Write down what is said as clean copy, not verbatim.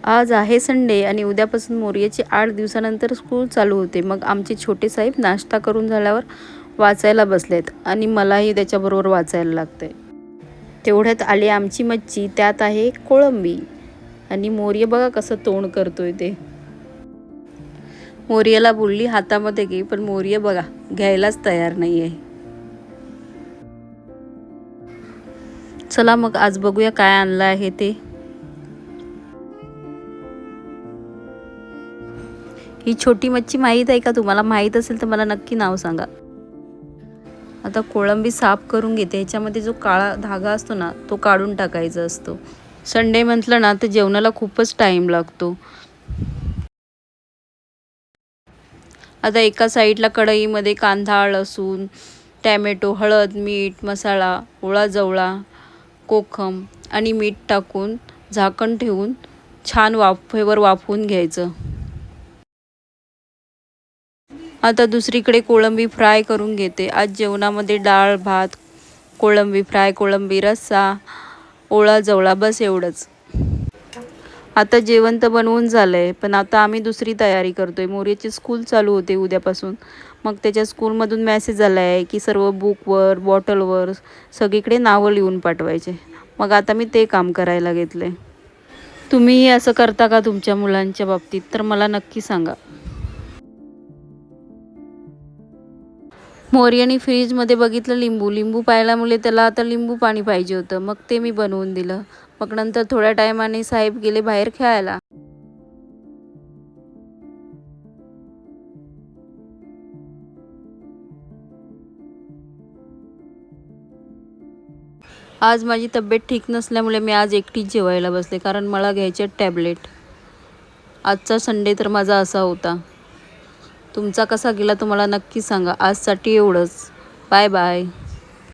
आज आहे संडे आणि उद्यापासून मोर्याची 8 दिवसानंतर स्कूल चालू होते. मग आमचे छोटे साहेब नाश्ता करून झाल्यावर वाचायला बसलेत आणि मलाही त्याच्याबरोबर वाचायला लागतंय. तेवढ्यात आली आमची मच्छी, त्यात आहे कोळंबी आणि मोर्य बघा कसं तोंड करतोय ते. मोर्याला बोलली हातामध्ये घे, पण मोर्य बघा घ्यायलाच तयार नाही आहे. चला मग आज बघूया काय आणलं आहे ते. ही छोटी मच्छी माहीत आहे का तुम्हाला? माहीत असेल तर मला नक्की नाव सांगा. आता कोळंबी साफ करून घेते. ह्याच्यामध्ये जो काळा धागा असतो ना तो काढून टाकायचा असतो. संडे म्हटलं ना तर जेवणाला खूपच टाईम लागतो. आता एका साईडला कढईमध्ये कांदा, लसूण, टॅमॅटो, हळद, मीठ, मसाला, ओळा जवळा, कोकम आणि मीठ टाकून झाकण ठेवून छान वाफेवर वाफवून घ्यायचं. आता दुसरीकडे कोळंबी फ्राय करून घेते. आज जेवणामध्ये डाळ, भात, कोळंबी फ्राय, कोळंबी रस्सा, ओळा जवळा, बस एवढंच. आता जेवण तर बनवून झालंय, पण आता आम्ही दुसरी तयारी करतोय. मोर्याची स्कूल चालू होते उद्यापासून. मग त्याच्या स्कूलमधून मेसेज आला आहे की सर्व बुकवर, बॉटलवर सगळीकडे नावं लिहून पाठवायचे. मग आता मी ते काम करायला घेतले. तुम्हीही असं करता का तुमच्या मुलांच्या बाबतीत? तर मला नक्की सांगा. मोर्याने फ्रीजमध्ये बघितलं लिंबू पाहिल्यामुळे त्याला आता लिंबू पाणी पाहिजे होतं. मग ते मी बनवून दिलं. मग नंतर थोड्या टायमाने साहेब गेले बाहेर खेळायला. आज माझी तब्येत ठीक नसल्यामुळे मी आज एकटीच जेवायला बसले, कारण मला घ्यायचे टॅबलेट. आजचा संडे तर माझा असा होता. तुमचा कसा गेला तुम्हाला नक्की सांगा. आजसाठी एवढंच. Bye bye.